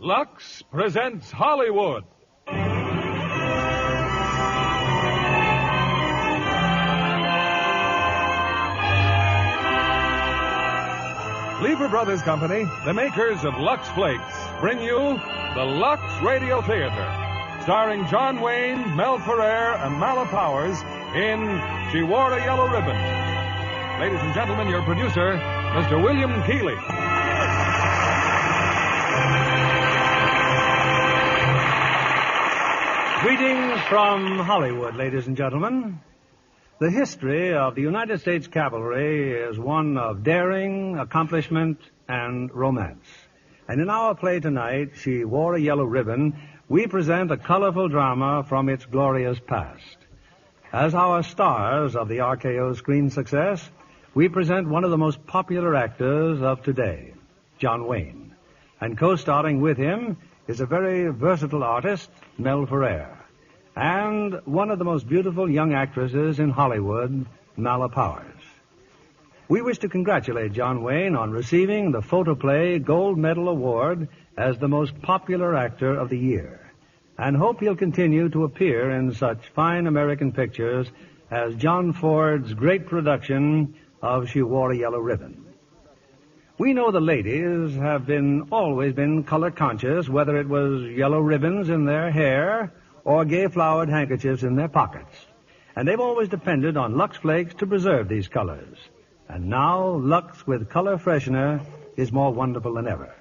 Lux presents Hollywood. Lever Brothers Company, the makers of Lux Flakes, bring you the Lux Radio Theater, starring John Wayne, Mel Ferrer, and Mala Powers in She Wore a Yellow Ribbon. Ladies and gentlemen, your producer, Mr. William Keighley. Greetings from Hollywood, ladies and gentlemen. The history of the United States Cavalry is one of daring, accomplishment, and romance. And in our play tonight, She Wore a Yellow Ribbon, we present a colorful drama from its glorious past. As our stars of the RKO screen success, we present one of the most popular actors of today, John Wayne. And co-starring with him is a very versatile artist, Mel Ferrer, and one of the most beautiful young actresses in Hollywood, Mala Powers. We wish to congratulate John Wayne on receiving the Photoplay Gold Medal Award as the most popular actor of the year, and hope he'll continue to appear in such fine American pictures as John Ford's great production of She Wore a Yellow Ribbon. We know the ladies have always been color conscious, whether it was yellow ribbons in their hair or gay flowered handkerchiefs in their pockets. And they've always depended on Lux Flakes to preserve these colors. And now Lux with color freshener is more wonderful than ever.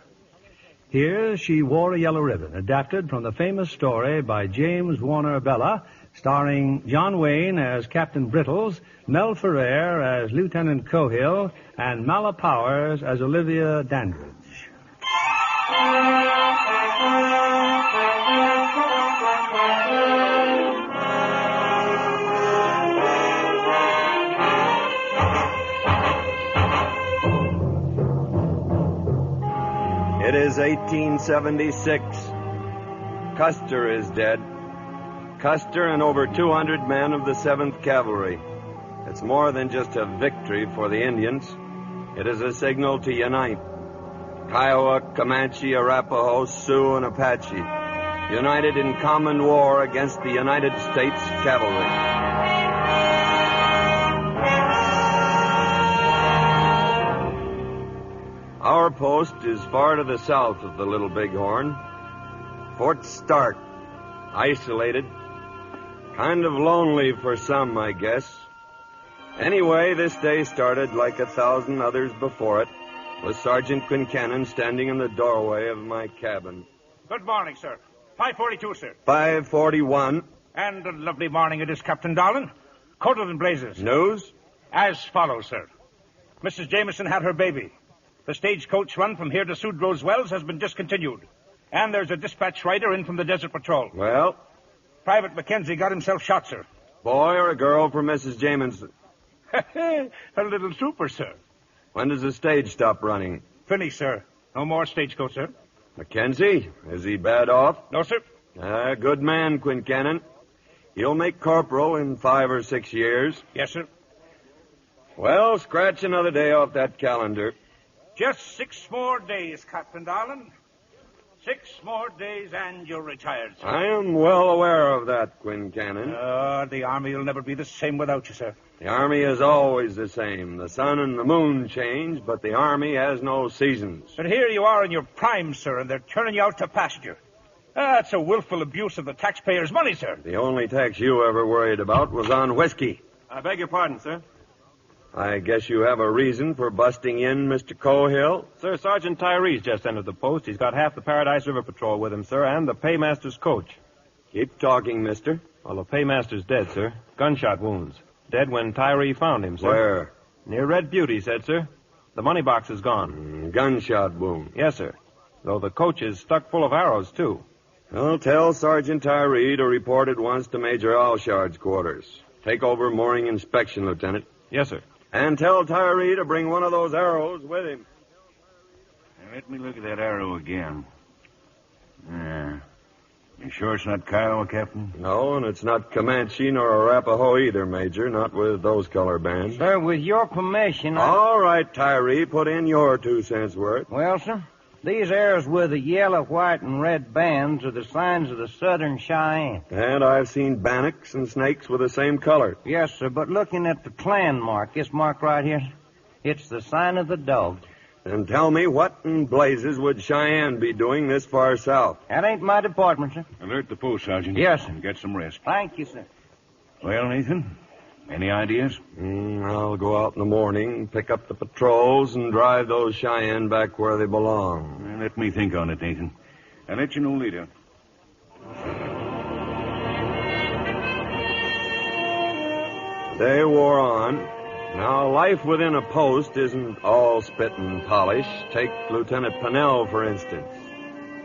Here's She Wore a Yellow Ribbon, adapted from the famous story by James Warner Bella, starring John Wayne as Captain Brittles, Mel Ferrer as Lieutenant Cohill, and Mala Powers as Olivia Dandridge. It is 1876. Custer is dead. Custer and over 200 men of the 7th Cavalry. It's more than just a victory for the Indians. It is a signal to unite. Kiowa, Comanche, Arapaho, Sioux, and Apache, united in common war against the United States Cavalry. Our post is far to the south of the Little Bighorn. Fort Stark, isolated. Kind of lonely for some, I guess. Anyway, this day started like 1,000 others before it, with Sergeant Quincannon standing in the doorway of my cabin. Good morning, sir. 542, sir. 541. And a lovely morning it is, Captain Darlin. Coated in blazes. News? As follows, sir. Mrs. Jameson had her baby. The stagecoach run from here to Sudrow's Wells has been discontinued. And there's a dispatch rider in from the Desert Patrol. Well? Private Mackenzie got himself shot, sir. Boy or a girl for Mrs. Jameson? A little trooper, sir. When does the stage stop running? Finished, sir. No more stagecoach, sir. Mackenzie? Is he bad off? No, sir. Good man, Quincannon. He'll make corporal in 5 or 6 years. Yes, sir. Well, scratch another day off that calendar. Just 6 more days, Captain Darlin. 6 more days and you're retired, sir. I am well aware of that, Quincannon. The Army will never be the same without you, sir. The Army is always the same. The sun and the moon change, but the Army has no seasons. But here you are in your prime, sir, and they're turning you out to pasture. That's a willful abuse of the taxpayers' money, sir. The only tax you ever worried about was on whiskey. I beg your pardon, sir. I guess you have a reason for busting in, Mr. Cohill. Sir, Sergeant Tyree's just entered the post. He's got half the Paradise River Patrol with him, sir, and the paymaster's coach. Keep talking, mister. Well, the paymaster's dead, sir. Gunshot wounds. Dead when Tyree found him, sir. Where? Near Red Butte, he said, sir. The money box is gone. Gunshot wound. Yes, sir. Though the coach is stuck full of arrows, too. Well, tell Sergeant Tyree to report at once to Major Alshard's quarters. Take over mooring inspection, Lieutenant. Yes, sir. And tell Tyree to bring one of those arrows with him. Let me look at that arrow again. You sure it's not Kiowa, Captain? No, and it's not Comanche nor Arapaho either, Major. Not with those color bands. Sir, with your permission, All right, Tyree, put in your 2 cents worth. Well, sir, These arrows with the yellow, white, and red bands are the signs of the Southern Cheyenne. And I've seen bannocks and snakes with the same color. Yes, sir, but looking at the clan mark, this mark right here, it's the sign of the dog. And tell me, what in blazes would Cheyenne be doing this far south? That ain't my department, sir. Alert the post, Sergeant. Yes, sir. And get some rest. Thank you, sir. Well, Nathan, any ideas? I'll go out in the morning, pick up the patrols, and drive those Cheyenne back where they belong. Well, let me think on it, Nathan. I'll let you know later. The day wore on. Now, life within a post isn't all spit and polish. Take Lieutenant Pennell, for instance,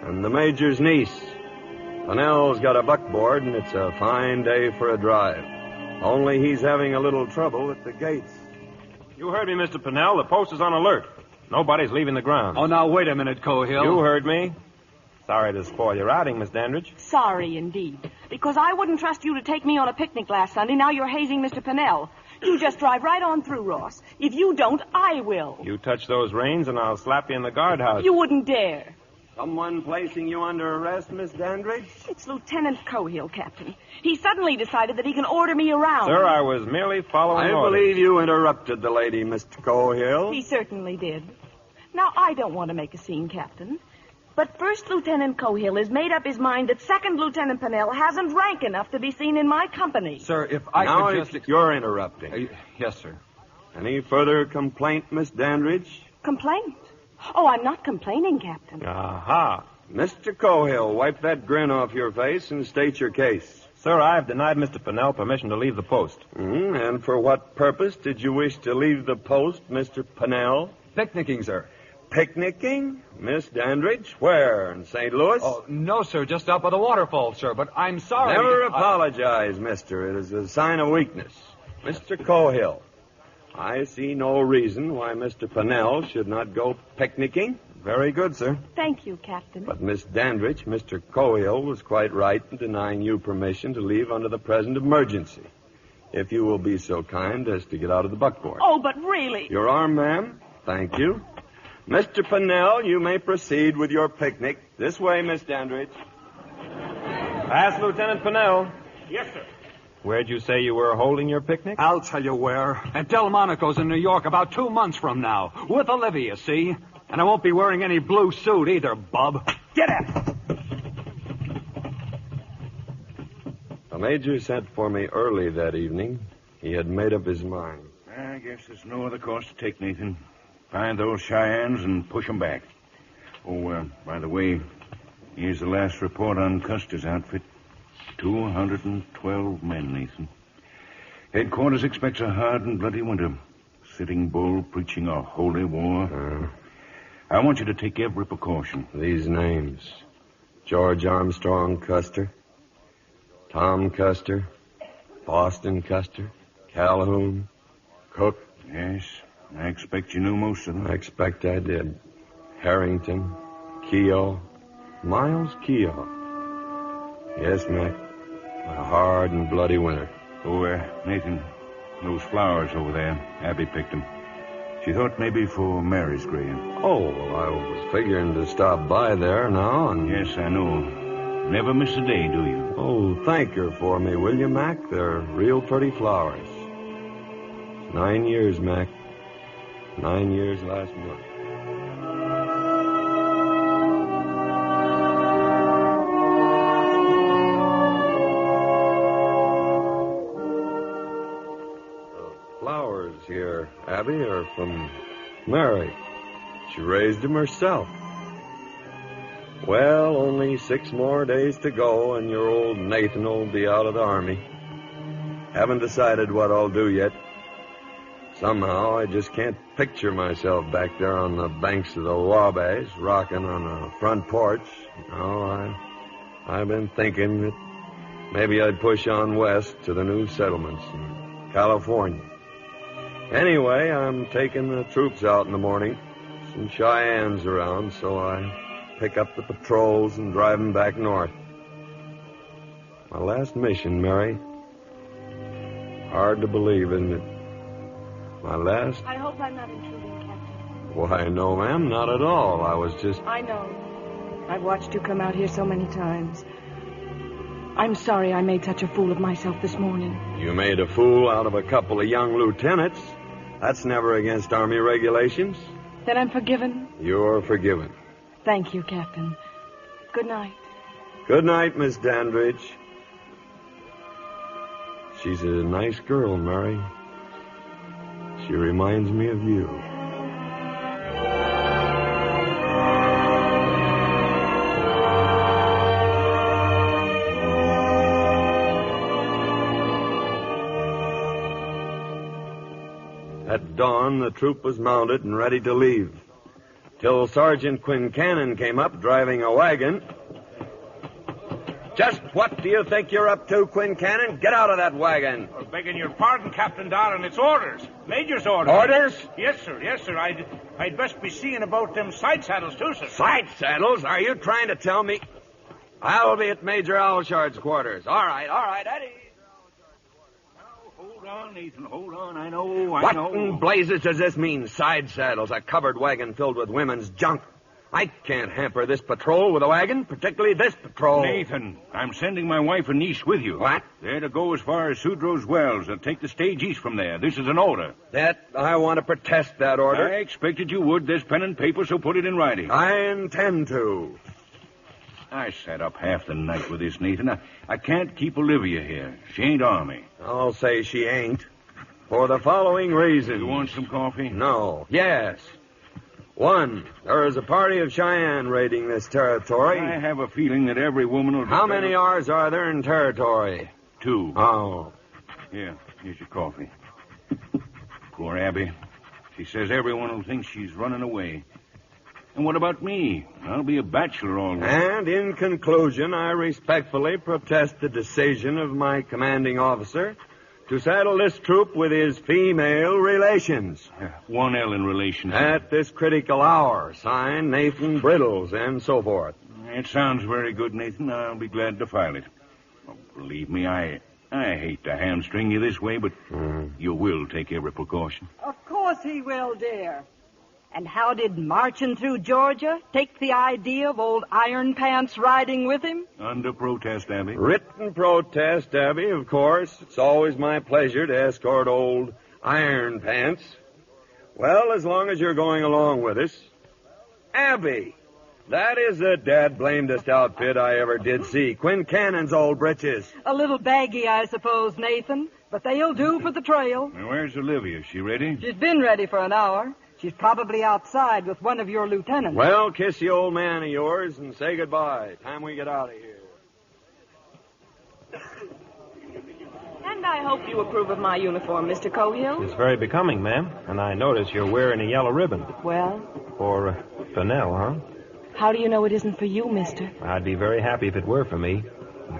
and the major's niece. Pennell's got a buckboard, and it's a fine day for a drive. Only he's having a little trouble at the gates. You heard me, Mr. Pennell. The post is on alert. Nobody's leaving the grounds. Oh, now, wait a minute, Cohill. You heard me. Sorry to spoil your outing, Miss Dandridge. Sorry, indeed. Because I wouldn't trust you to take me on a picnic last Sunday. Now you're hazing Mr. Pennell. You just drive right on through, Ross. If you don't, I will. You touch those reins and I'll slap you in the guardhouse. You wouldn't dare. Someone placing you under arrest, Miss Dandridge? It's Lieutenant Cohill, Captain. He suddenly decided that he can order me around. Sir, I was merely following I orders. believe you interrupted the lady, Mr. Cohill. He certainly did. Now, I don't want to make a scene, Captain. But First Lieutenant Cohill has made up his mind that Second Lieutenant Pennell hasn't rank enough to be seen in my company. Sir, if I now could just... you're interrupting. Yes, sir. Any further complaint, Miss Dandridge? Complaint? Oh, I'm not complaining, Captain. Aha. Mr. Cohill, wipe that grin off your face and state your case. Sir, I've denied Mr. Pennell permission to leave the post. And for what purpose did you wish to leave the post, Mr. Pennell? Picnicking, sir. Picnicking? Miss Dandridge? Where? In St. Louis? Oh, no, sir. Just up by the waterfall, sir. But I'm sorry. Never apologize, mister. It is a sign of weakness. Mr. Cohill, I see no reason why Mr. Pennell should not go picnicking. Very good, sir. Thank you, Captain. But, Miss Dandridge, Mr. Cohill was quite right in denying you permission to leave under the present emergency. If you will be so kind as to get out of the buckboard. Oh, but really... Your arm, ma'am. Thank you. Mr. Pennell, you may proceed with your picnic. This way, Miss Dandridge. Ask Lieutenant Pennell. Yes, sir. Where'd you say you were holding your picnic? I'll tell you where. At Delmonico's in New York about 2 months from now. With Olivia, see? And I won't be wearing any blue suit either, bub. Get it! The major sent for me early that evening. He had made up his mind. I guess there's no other course to take, Nathan. Find those Cheyennes and push them back. Oh, by the way, here's the last report on Custer's outfit. 212 men, Nathan. Headquarters expects a hard and bloody winter. Sitting Bull preaching a holy war. I want you to take every precaution. These names. George Armstrong Custer. Tom Custer. Boston Custer. Calhoun. Cook. Yes, I expect you knew most of them. I expect I did. Harrington. Keogh. Miles Keogh. Yes, Mac. A hard and bloody winter. Oh, Nathan, those flowers over there, Abby picked them. She thought maybe for Mary's grave. Oh, well, I was figuring to stop by there now and... Yes, I know. Never miss a day, do you? Oh, thank her for me, will you, Mac? They're real pretty flowers. 9 years, Mac. 9 years last month. Here, Abby, are from Mary. She raised them herself. Well, only 6 more days to go, and your old Nathan will be out of the Army. Haven't decided what I'll do yet. Somehow, I just can't picture myself back there on the banks of the Wabash, rocking on a front porch. No, I've been thinking that maybe I'd push on west to the new settlements in California. Anyway, I'm taking the troops out in the morning. Some Cheyennes around, so I pick up the patrols and drive them back north. My last mission, Mary. Hard to believe, isn't it? My last... I hope I'm not intruding, Captain. Why, no, ma'am, not at all. I was just... I know. I've watched you come out here so many times. I'm sorry I made such a fool of myself this morning. You made a fool out of a couple of young lieutenants. That's never against Army regulations. Then I'm forgiven? You're forgiven. Thank you, Captain. Good night. Good night, Miss Dandridge. She's a nice girl, Mary. She reminds me of you. At dawn, the troop was mounted and ready to leave. Till Sergeant Quincannon came up driving a wagon. Just what do you think you're up to, Quincannon? Get out of that wagon. Begging your pardon, Captain Darlin, it's orders. Major's orders. Orders? Yes, sir. Yes, sir. I'd best be seeing about them side saddles, too, sir. Side saddles? Are you trying to tell me? I'll be at Major Alshard's quarters. All right, Eddie. Hold on, Nathan. Hold on. I know. What in blazes does this mean, side saddles? A covered wagon filled with women's junk. I can't hamper this patrol with a wagon, particularly this patrol. Nathan, I'm sending my wife and niece with you. What? They're to go as far as Sudrow's Wells and take the stage east from there. This is an order. I want to protest that order. I expected you would. There's pen and paper, so put it in writing. I intend to. I sat up half the night with this, Nathan. I can't keep Olivia here. She ain't Army. I'll say she ain't. For the following reason. You want some coffee? No. Yes. 1, there is a party of Cheyenne raiding this territory. I have a feeling that every woman will... How many R's are there in territory? 2. Oh. Here, here's your coffee. Poor Abby. She says everyone will think she's running away. And what about me? I'll be a bachelor all right. And in conclusion, I respectfully protest the decision of my commanding officer to saddle this troop with his female relations. 1 L in relation. At this critical hour. Signed, Nathan Brittles, and so forth. It sounds very good, Nathan. I'll be glad to file it. Oh, believe me, I hate to hamstring you this way, but you will take every precaution. Of course he will, dear. And how did marching through Georgia take the idea of old Iron Pants riding with him? Under protest, Abby. Written protest, Abby, of course. It's always my pleasure to escort old Iron Pants. Well, as long as you're going along with us. Abby, that is the dad-blamedest outfit I ever did see. Quincannon's old britches. A little baggy, I suppose, Nathan. But they'll do for the trail. Now, where's Olivia? She ready? She's been ready for an hour. She's probably outside with one of your lieutenants. Well, kiss the old man of yours and say goodbye. Time we get out of here. And I hope you approve of my uniform, Mr. Cohill. It's very becoming, ma'am. And I notice you're wearing a yellow ribbon. Well? For Fennell, huh? How do you know it isn't for you, mister? I'd be very happy if it were for me.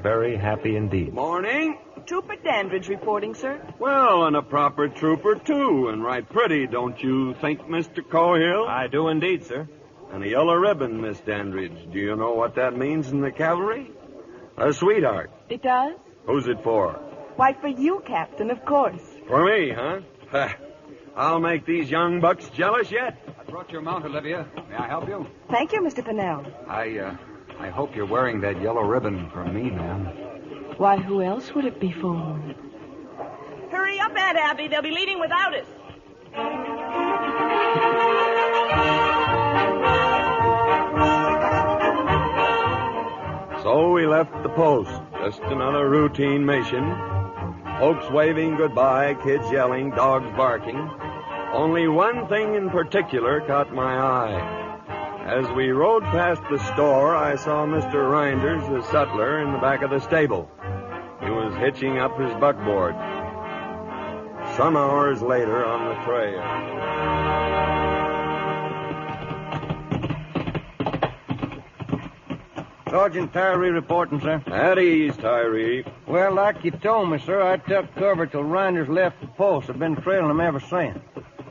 Very happy indeed. Morning. Trooper Dandridge reporting, sir. Well, and a proper trooper, too, and right pretty, don't you think, Mr. Cohill? I do indeed, sir. And a yellow ribbon, Miss Dandridge. Do you know what that means in the cavalry? A sweetheart. It does? Who's it for? Why, for you, Captain, of course. For me, huh? I'll make these young bucks jealous yet. I brought your mount, Olivia. May I help you? Thank you, Mr. Pennell. I hope you're wearing that yellow ribbon for me, ma'am. Why, who else would it be for? Hurry up, Aunt Abby. They'll be leaving without us. So we left the post. Just another routine mission. Folks waving goodbye, kids yelling, dogs barking. Only one thing in particular caught my eye. As we rode past the store, I saw Mr. Reinders, the sutler, in the back of the stable. He was hitching up his buckboard. Some hours later on the trail. Sergeant Tyree reporting, sir. At ease, Tyree. Well, like you told me, sir, I took cover till Reinders left the post. I've been trailing him ever since.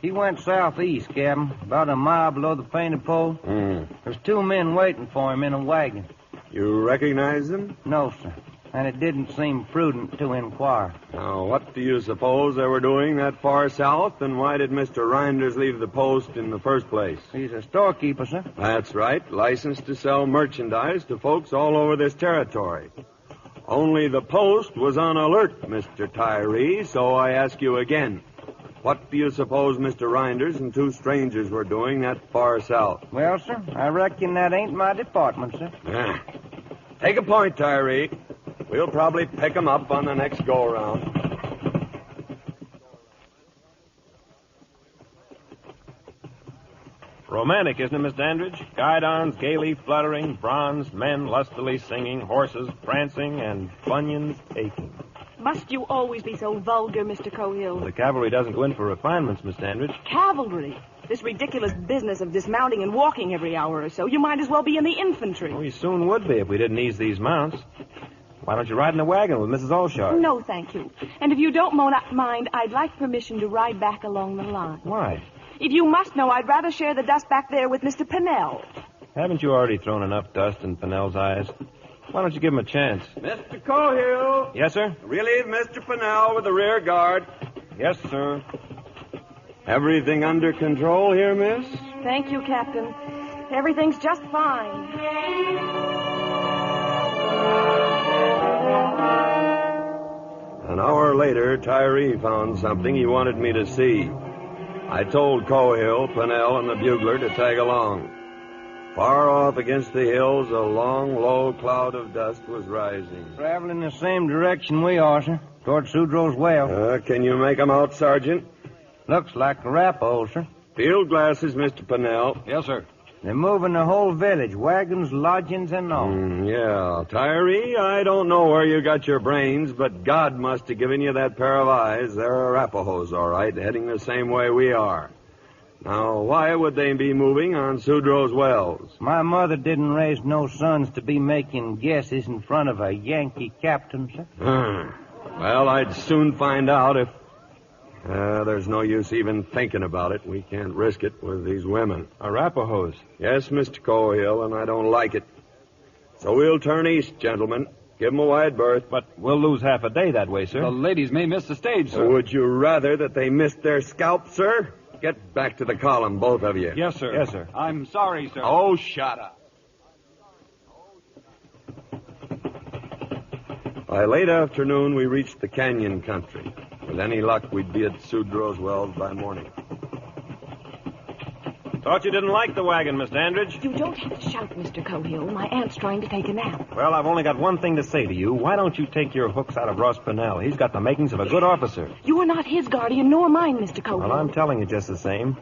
He went southeast, Captain, about a mile below the painted pole. There's 2 men waiting for him in a wagon. You recognize them? No, sir. and it didn't seem prudent to inquire. Now, what do you suppose they were doing that far south, and why did Mr. Reinders leave the post in the first place? He's a storekeeper, sir. That's right, licensed to sell merchandise to folks all over this territory. Only the post was on alert, Mr. Tyree, so I ask you again. What do you suppose Mr. Reinders and two strangers were doing that far south? Well, sir, I reckon that ain't my department, sir. Take a point, Tyree. We'll probably pick 'em up on the next go-around. Romantic, isn't it, Miss Dandridge? Guidons gaily fluttering, bronzed men lustily singing, horses prancing, and bunions aching. Must you always be so vulgar, Mr. Cohill? The cavalry doesn't go in for refinements, Miss Dandridge. Cavalry? This ridiculous business of dismounting and walking every hour or so. You might as well be in the infantry. We soon would be if we didn't ease these mounts. Why don't you ride in the wagon with Mrs. Olshard? No, thank you. And if you don't mind, I'd like permission to ride back along the line. Why? If you must know, I'd rather share the dust back there with Mr. Pennell. Haven't you already thrown enough dust in Pennell's eyes? Why don't you give him a chance? Mr. Cohill. Yes, sir? Relieve Mr. Pennell with the rear guard. Yes, sir. Everything under control here, miss? Thank you, Captain. Everything's just fine. An hour later, Tyree found something he wanted me to see. I told Cohill, Pennell, and the bugler to tag along. Far off against the hills, a long, low cloud of dust was rising. Traveling the same direction we are, sir. Toward Sudrow's well. Can you make 'em out, Sergeant? Looks like Arapaho, sir. Field glasses, Mr. Pennell. Yes, sir. They're moving the whole village, wagons, lodgings, and all. Yeah. Tyree, I don't know where you got your brains, but God must have given you that pair of eyes. They're Arapahoes, all right, heading the same way we are. Now, why would they be moving on Sudrow's wells? My mother didn't raise no sons to be making guesses in front of a Yankee captain, sir. Well, I'd soon find out if... there's no use even thinking about it. We can't risk it with these women. Arapahoes? Yes, Mr. Cohill, and I don't like it. So we'll turn east, gentlemen. Give 'em a wide berth. But we'll lose half a day that way, sir. The ladies may miss the stage, sir. Would you rather that they missed their scalp, sir? Get back to the column, both of you. Yes, sir. Yes, sir. I'm sorry, sir. Oh, shut up. By late afternoon, we reached the canyon country. With any luck, we'd be at Sudrow's wells by morning. Thought you didn't like the wagon, Miss Dandridge. You don't have to shout, Mr. Cohill. My aunt's trying to take a nap. Well, I've only got one thing to say to you. Why don't you take your hooks out of Ross Pennell? He's got the makings of a good officer. You are not his guardian, nor mine, Mr. Cohill. Well, I'm telling you just the same.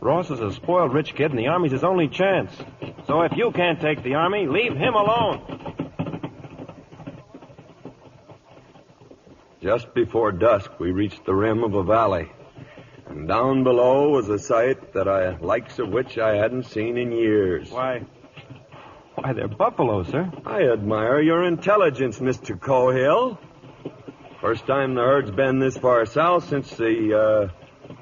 Ross is a spoiled rich kid, and the Army's his only chance. So if you can't take the Army, leave him alone. Just before dusk, we reached the rim of a valley. And down below was a sight likes of which I hadn't seen in years. Why, they're buffalo, sir. I admire your intelligence, Mr. Cohill. First time the herd's been this far south since the,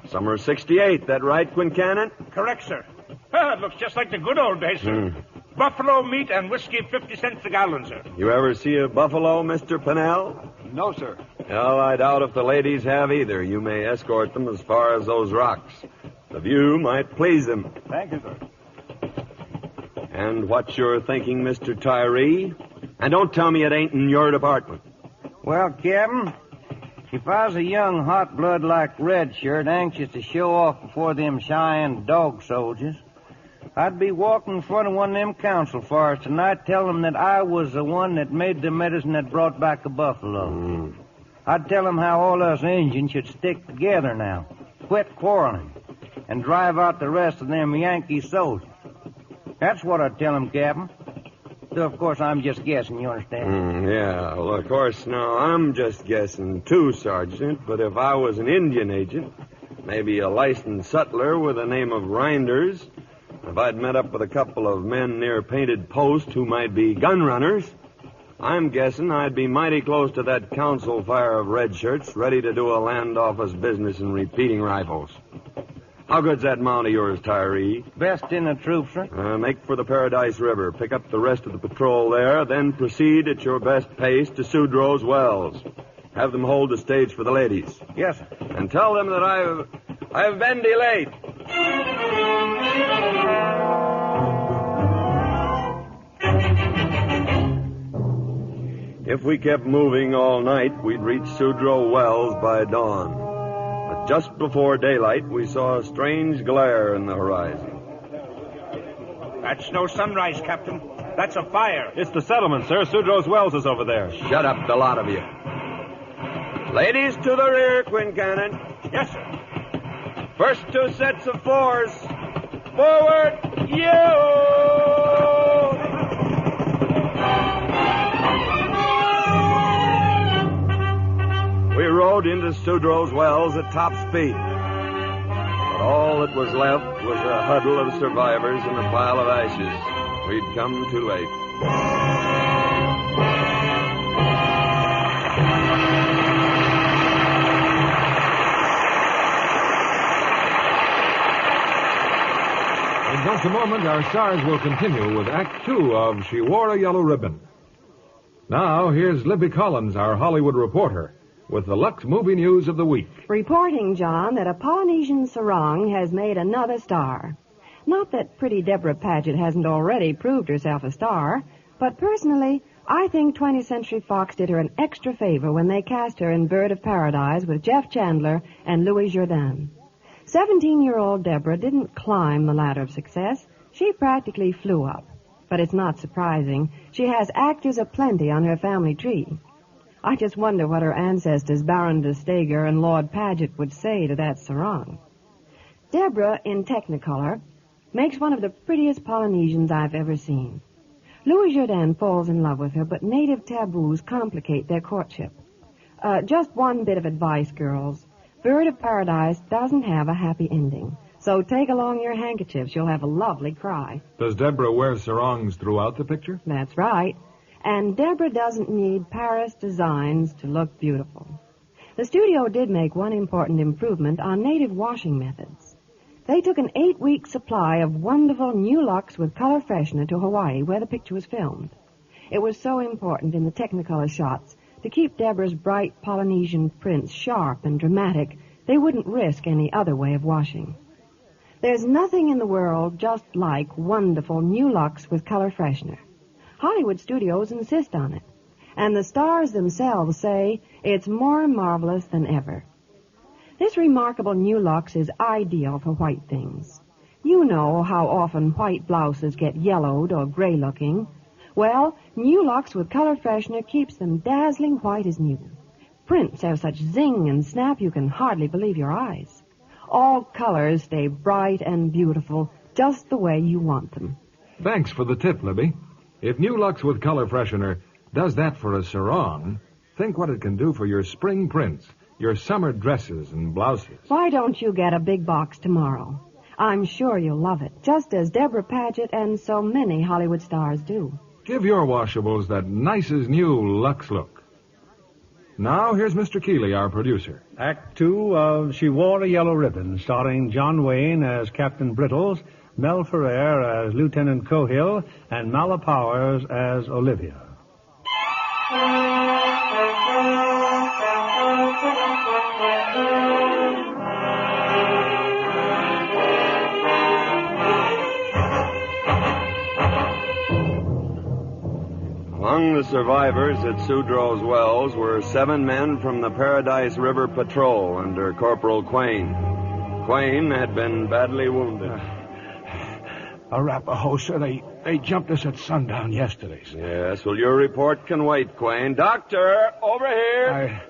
summer of 68. That right, Quincannon? Correct, sir. It looks just like the good old days, sir. Buffalo meat and whiskey 50 cents a gallon, sir. You ever see a buffalo, Mr. Pennell? No, sir. Well, I doubt if the ladies have either. You may escort them as far as those rocks. The view might please them. Thank you, sir. And what you're thinking, Mr. Tyree? And don't tell me it ain't in your department. Well, Captain, if I was a young hot blood like Redshirt, anxious to show off before them Cheyenne dog soldiers, I'd be walking in front of one of them council fires tonight telling them that I was the one that made the medicine that brought back the buffalo. I'd tell them how all us Indians should stick together now, quit quarreling, and drive out the rest of them Yankee soldiers. That's what I'd tell them, Captain. Though, of course, I'm just guessing, you understand? Yeah, well, of course, now, I'm just guessing too, Sergeant, but if I was an Indian agent, maybe a licensed sutler with the name of Reinders, if I'd met up with a couple of men near Painted Post who might be gun runners, I'm guessing I'd be mighty close to that council fire of red shirts, ready to do a land office business in repeating rifles. How good's that mount of yours, Tyree? Best in the troop, sir. Make for the Paradise River. Pick up the rest of the patrol there, then proceed at your best pace to Sudrow's Wells. Have them hold the stage for the ladies. Yes, sir. And tell them that I've been delayed. If we kept moving all night, we'd reach Sudrow Wells by dawn. But just before daylight, we saw a strange glare in the horizon. That's no sunrise, Captain. That's a fire. It's the settlement, sir. Sudrow's Wells is over there. Shut up, the lot of you. Ladies to the rear, Quincannon. Yes, sir. First 2 sets of 4s. Forward, you! We rode into Sudrow's Wells at top speed. But all that was left was a huddle of survivors and a pile of ashes. We'd come too late. In just a moment, our stars will continue with Act 2 of She Wore a Yellow Ribbon. Now, here's Libby Collins, our Hollywood reporter, with the Lux movie news of the week. Reporting, John, that a Polynesian sarong has made another star. Not that pretty Deborah Paget hasn't already proved herself a star, but personally, I think 20th Century Fox did her an extra favor when they cast her in Bird of Paradise with Jeff Chandler and Louis Jourdan. 17-year-old Deborah didn't climb the ladder of success. She practically flew up. But it's not surprising. She has actors aplenty on her family tree. I just wonder what her ancestors, Baron de Steger and Lord Paget, would say to that sarong. Deborah, in Technicolor, makes one of the prettiest Polynesians I've ever seen. Louis Jourdan falls in love with her, but native taboos complicate their courtship. Just one bit of advice, girls. Bird of Paradise doesn't have a happy ending. So take along your handkerchiefs. You'll have a lovely cry. Does Deborah wear sarongs throughout the picture? That's right. And Deborah doesn't need Paris designs to look beautiful. The studio did make one important improvement on native washing methods. They took an 8-week supply of wonderful new Lux with color freshener to Hawaii, where the picture was filmed. It was so important in the Technicolor shots to keep Deborah's bright Polynesian prints sharp and dramatic. They wouldn't risk any other way of washing. There's nothing in the world just like wonderful new Lux with color freshener. Hollywood studios insist on it. And the stars themselves say it's more marvelous than ever. This remarkable new Lux is ideal for white things. You know how often white blouses get yellowed or gray-looking. Well, new Lux with color freshener keeps them dazzling white as new. Prints have such zing and snap you can hardly believe your eyes. All colors stay bright and beautiful, just the way you want them. Thanks for the tip, Libby. If New Lux with color freshener does that for a sarong, think what it can do for your spring prints, your summer dresses and blouses. Why don't you get a big box tomorrow? I'm sure you'll love it, just as Deborah Paget and so many Hollywood stars do. Give your washables that nicest new Lux look. Now, here's Mr. Keeley, our producer. Act 2 of She Wore a Yellow Ribbon, starring John Wayne as Captain Brittles, Mel Ferrer as Lieutenant Cohill, and Mala Powers as Olivia. Among the survivors at Sudrow's Wells were 7 men from the Paradise River Patrol under Corporal Quayne. Quayne had been badly wounded. Arapaho, sir, they jumped us at sundown yesterday, sir. Yes, well, your report can wait, Quayne. Doctor, over here.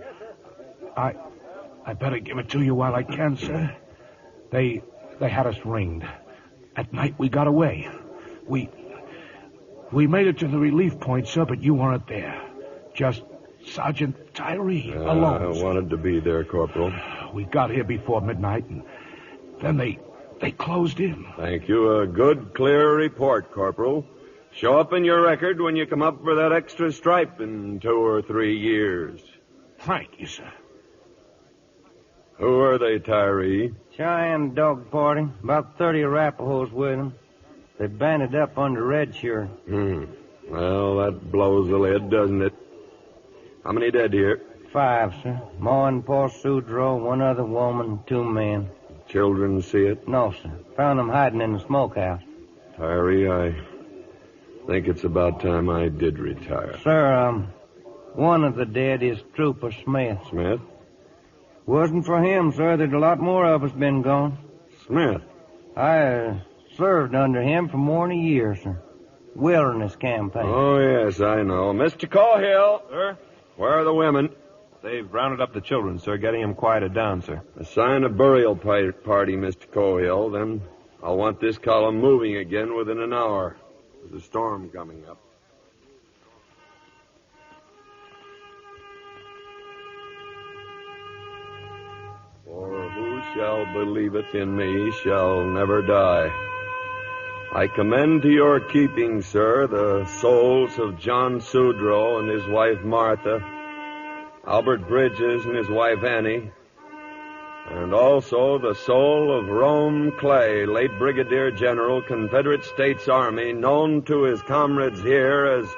I better give it to you while I can, sir. They had us ringed. At night we got away. We made it to the relief point, sir, but you weren't there. Just Sergeant Tyree alone. I wanted to be there, Corporal. We got here before midnight, and then they closed in. Thank you. A good, clear report, Corporal. Show up in your record when you come up for that extra stripe in 2 or 3 years. Thank you, sir. Who are they, Tyree? Cheyenne dog party. About 30 Arapahoes with them. They banded up under Red Shirt. Well, that blows the lid, doesn't it? How many dead here? 5, sir. Ma and Pa Sudro, one other woman, 2 men. Children see it? No, sir. Found them hiding in the smokehouse. Tyree, I think it's about time I did retire. Sir, one of the dead is Trooper Smith. Smith? Wasn't for him, sir. There's a lot more of us been gone. Smith? I served under him for more than a year, sir. Wilderness campaign. Oh, yes, I know. Mr. Cohill. Sir? Where are the women? They've rounded up the children, sir, getting them quieted down, sir. Assign a burial party, Mr. Cohill. Then I'll want this column moving again within an hour. There's a storm coming up. For who shall believeth in me shall never die. I commend to your keeping, sir, the souls of John Sudro and his wife Martha, Albert Bridges and his wife Annie, and also the soul of Rome Clay, late Brigadier General, Confederate States Army, known to his comrades here as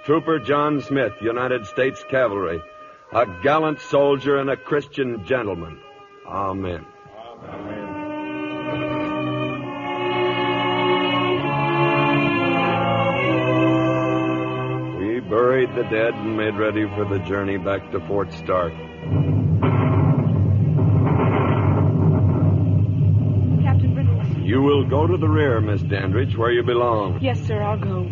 Trooper John Smith, United States Cavalry, a gallant soldier and a Christian gentleman. Amen. Amen. We buried the dead and made ready for the journey back to Fort Stark. Captain Brittles. You will go to the rear, Miss Dandridge, where you belong. Yes, sir, I'll go.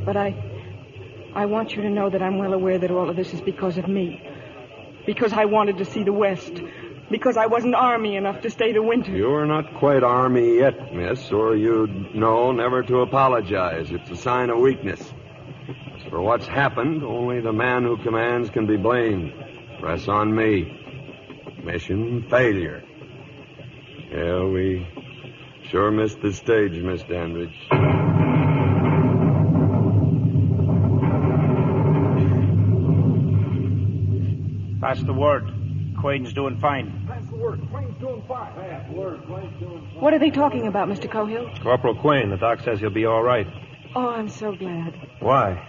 But I want you to know that I'm well aware that all of this is because of me. Because I wanted to see the West. Because I wasn't Army enough to stay the winter. You're not quite Army yet, miss, or you'd know never to apologize. It's a sign of weakness. As for what's happened, only the man who commands can be blamed. Press on me. Mission failure. Yeah, we sure missed the stage, Miss Dandridge. Pass the word. Quain's doing fine. Pass the word. Quain's doing fine. Pass the word. Quain's doing fine. What are they talking about, Mr. Cohill? Corporal Quain, the doc says he'll be all right. Oh, I'm so glad. Why?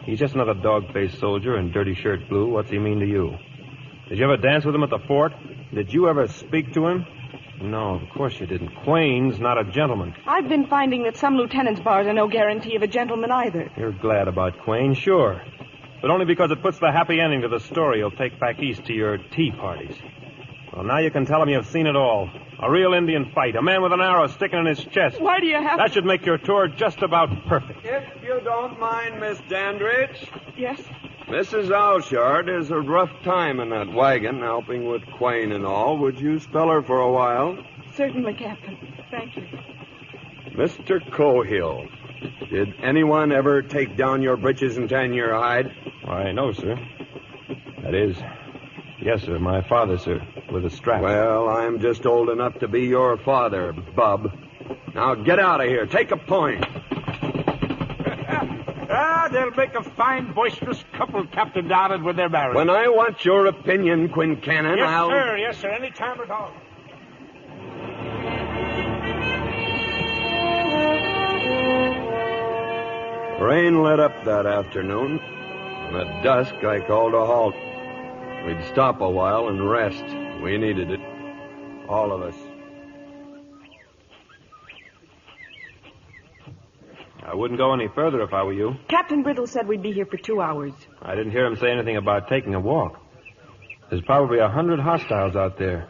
He's just another dog-faced soldier in dirty shirt blue. What's he mean to you? Did you ever dance with him at the fort? Did you ever speak to him? No, of course you didn't. Quain's not a gentleman. I've been finding that some lieutenants' bars are no guarantee of a gentleman either. You're glad about Quain, sure. But only because it puts the happy ending to the story you'll take back east to your tea parties. Well, now you can tell him you've seen it all. A real Indian fight. A man with an arrow sticking in his chest. Why do you have That should make your tour just about perfect. If you don't mind, Miss Dandridge. Yes? Mrs. Alshard is a rough time in that wagon, helping with Quain and all. Would you spell her for a while? Certainly, Captain. Thank you. Mr. Cohill, did anyone ever take down your breeches and tan your hide? Why, no, sir. That is, yes, sir, my father, sir, with a strap. Well, I'm just old enough to be your father, bub. Now get out of here. Take a point. They'll make a fine, boisterous couple, Captain Donald, when they're married. When I want your opinion, Quincannon, I'll... Yes, sir, any time at all. Rain let up that afternoon, and at dusk I called a halt. We'd stop a while and rest. We needed it. All of us. I wouldn't go any further if I were you. Captain Brittles said we'd be here for 2 hours. I didn't hear him say anything about taking a walk. There's probably 100 hostiles out there.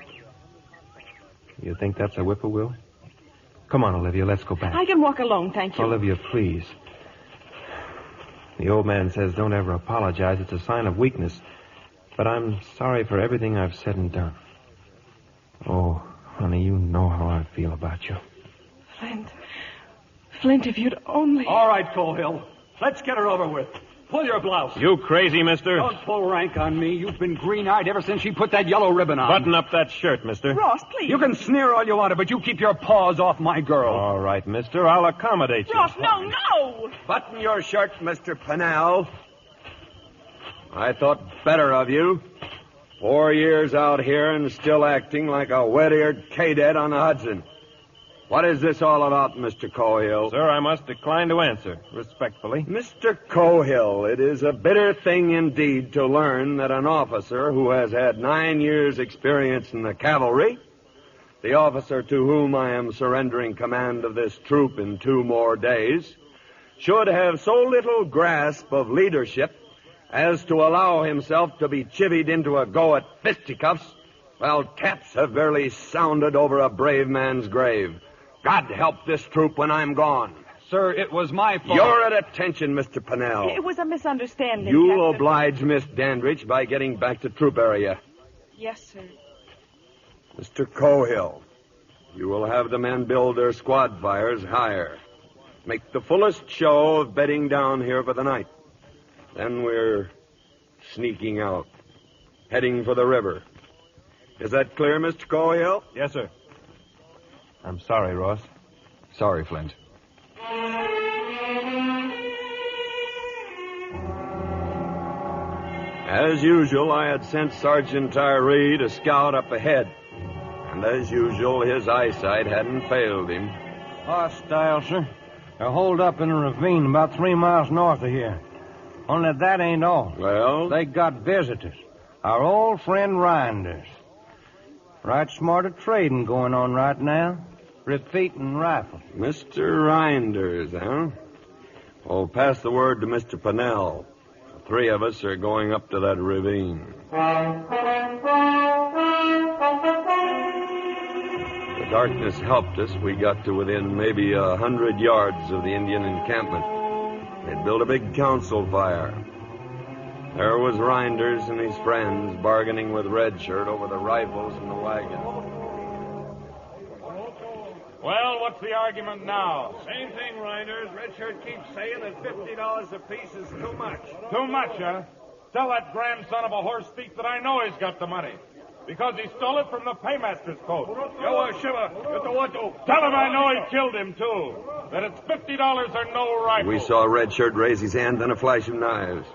You think that's a whippoorwill? Come on, Olivia, let's go back. I can walk alone, thank you. Olivia, please. The old man says don't ever apologize. It's a sign of weakness. But I'm sorry for everything I've said and done. Oh, honey, you know how I feel about you. Flint, if you'd only... All right, Cohill. Let's get her over with. Pull your blouse. You crazy, mister? Don't pull rank on me. You've been green-eyed ever since she put that yellow ribbon on. Button up that shirt, mister. Ross, please. You can sneer all you want to, but you keep your paws off my girl. All right, mister. I'll accommodate you. Ross, no! Button your shirt, Mr. Pennell. I thought better of you. 4 years out here and still acting like a wet-eared cadet on the Hudson. What is this all about, Mr. Cohill? Sir, I must decline to answer, respectfully. Mr. Cohill, it is a bitter thing indeed to learn that an officer who has had 9 years' experience in the cavalry, the officer to whom I am surrendering command of this troop in 2 more days, should have so little grasp of leadership as to allow himself to be chivied into a go at fisticuffs, while taps have barely sounded over a brave man's grave. God help this troop when I'm gone. Sir, it was my fault. You're at attention, Mr. Pennell. It was a misunderstanding, You'll Captain. oblige Miss Dandridge by getting back to troop area. Yes, sir. Mr. Cohill, you will have the men build their squad fires higher. Make the fullest show of bedding down here for the night. Then we're sneaking out, heading for the river. Is that clear, Mr. Cohill? Yes, sir. I'm sorry, Ross. Sorry, Flint. As usual, I had sent Sergeant Tyree to scout up ahead. And as usual, his eyesight hadn't failed him. Hostile, sir. They're holed up in a ravine about 3 miles north of here. Only that ain't all. Well? They got visitors. Our old friend Rinders. Right smart of trading going on right now. Repeating rifles. Mr. Rinders, huh? Oh, pass the word to Mr. Pennell. The 3 of us are going up to that ravine. The darkness helped us. We got to within maybe 100 yards of the Indian encampment. They'd built a big council fire. There was Rinders and his friends bargaining with Redshirt over the rifles and the wagon. Well, what's the argument now? Same thing, Rinders. Redshirt keeps saying that $50 apiece is too much. Too much, huh? Tell that grandson of a horse thief that I know he's got the money. Because he stole it from the paymaster's coat. Shiva, tell him I know he killed him, too. That it's $50 or no rifle. We saw Redshirt raise his hand, then a flash of knives.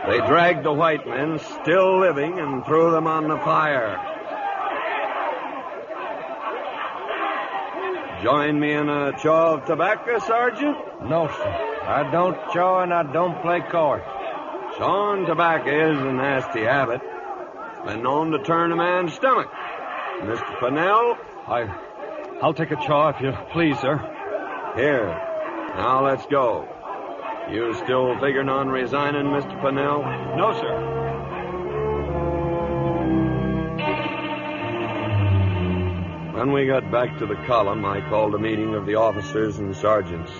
They dragged the white men, still living, and threw them on the fire. Join me in a chaw of tobacco, Sergeant? No, sir. I don't chaw and I don't play cards. Chawing tobacco is a nasty habit. It's been known to turn a man's stomach. Mr. Pennell? I'll take a chaw if you please, sir. Here. Now let's go. You still figuring on resigning, Mr. Pennell? No, sir. When we got back to the column, I called a meeting of the officers and sergeants.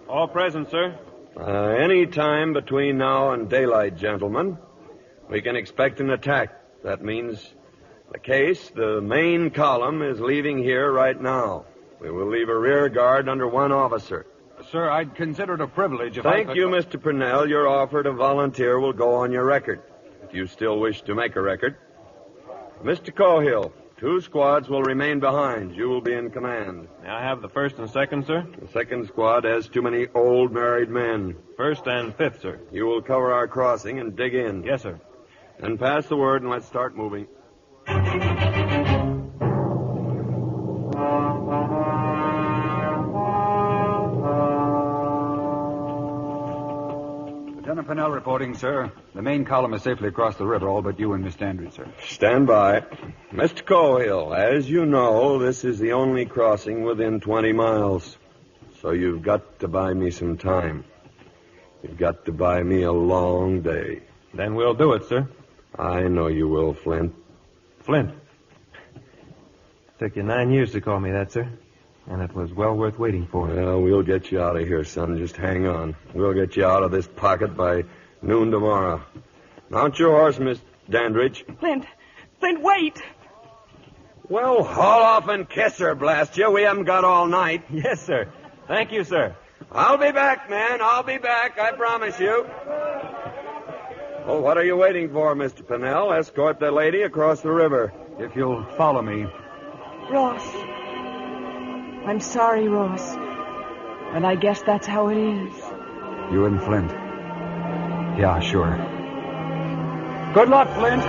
All present, sir. Any time between now and daylight, gentlemen, we can expect an attack. That means the main column is leaving here right now. We will leave a rear guard under 1 officer. Sir, I'd consider it a privilege if Thank you, Mr. Purnell. Your offer to volunteer will go on your record, if you still wish to make a record. Mr. Cohill, 2 squads will remain behind. You will be in command. May I have the 1st and 2nd, sir? The 2nd squad has too many old married men. 1st and 5th, sir. You will cover our crossing and dig in. Yes, sir. Then pass the word and let's start moving. Lieutenant Pennell reporting, sir. The main column is safely across the river, all but you and Miss Dandridge, sir. Stand by. Mr. Cohill, as you know, this is the only crossing within 20 miles. So you've got to buy me some time. You've got to buy me a long day. Then we'll do it, sir. I know you will, Flint. Flint. Took you 9 years to call me that, sir. And it was well worth waiting for. Well, we'll get you out of here, son. Just hang on. We'll get you out of this pocket by noon tomorrow. Mount your horse, Miss Dandridge. Flint, wait. Well, haul off and kiss her, blast you. We haven't got all night. Yes, sir. Thank you, sir. I'll be back, man. I'll be back. I promise you. Oh, what are you waiting for, Mr. Pennell? Escort the lady across the river. If you'll follow me. Ross. I'm sorry, Ross. And I guess that's how it is. You and Flint. Yeah, sure. Good luck, Flint.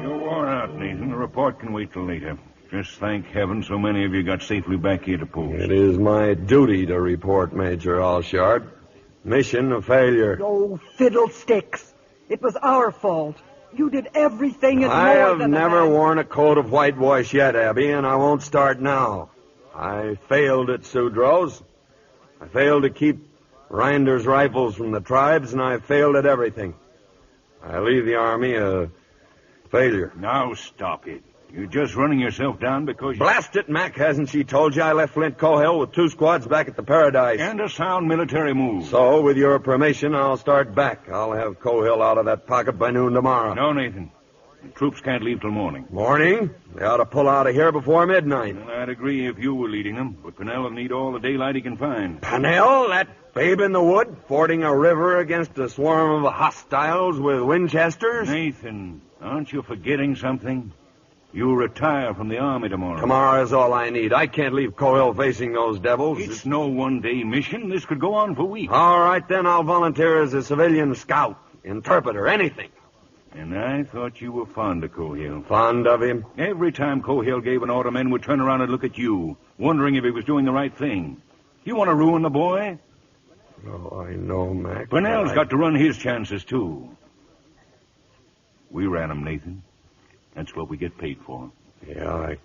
You're worn out, Nathan. The report can wait till later. Just thank heaven so many of you got safely back here to post. It is my duty to report, Major Allshard. Mission a failure. Oh, fiddlesticks. It was our fault. You did everything and I more have than never that. worn a coat of whitewash yet, Abby, and I won't start now. I failed at Sudrow's. I failed to keep Reinder's rifles from the tribes, and I failed at everything. I leave the Army a failure. Now stop it. You're just running yourself down because you... Blast it, Mac. Hasn't she told you I left Flint Cohill with 2 squads back at the Paradise? And a sound military move. So, with your permission, I'll start back. I'll have Cohill out of that pocket by noon tomorrow. No, Nathan. The troops can't leave till morning. Morning? They ought to pull out of here before midnight. Well, I'd agree if you were leading them, but Pennell will need all the daylight he can find. Pennell, that babe in the wood, fording a river against a swarm of hostiles with Winchesters? Nathan, aren't you forgetting something? You retire from the Army tomorrow. Tomorrow is all I need. I can't leave Cohill facing those devils. It's no one-day mission. This could go on for weeks. All right, then I'll volunteer as a civilian scout, interpreter, anything. And I thought you were fond of Cohill. Fond of him? Every time Cohill gave an order, men would turn around and look at you, wondering if he was doing the right thing. You want to ruin the boy? Oh, I know, Mac. Pennell's got to run his chances, too. We ran him, Nathan. That's what we get paid for. Yeah,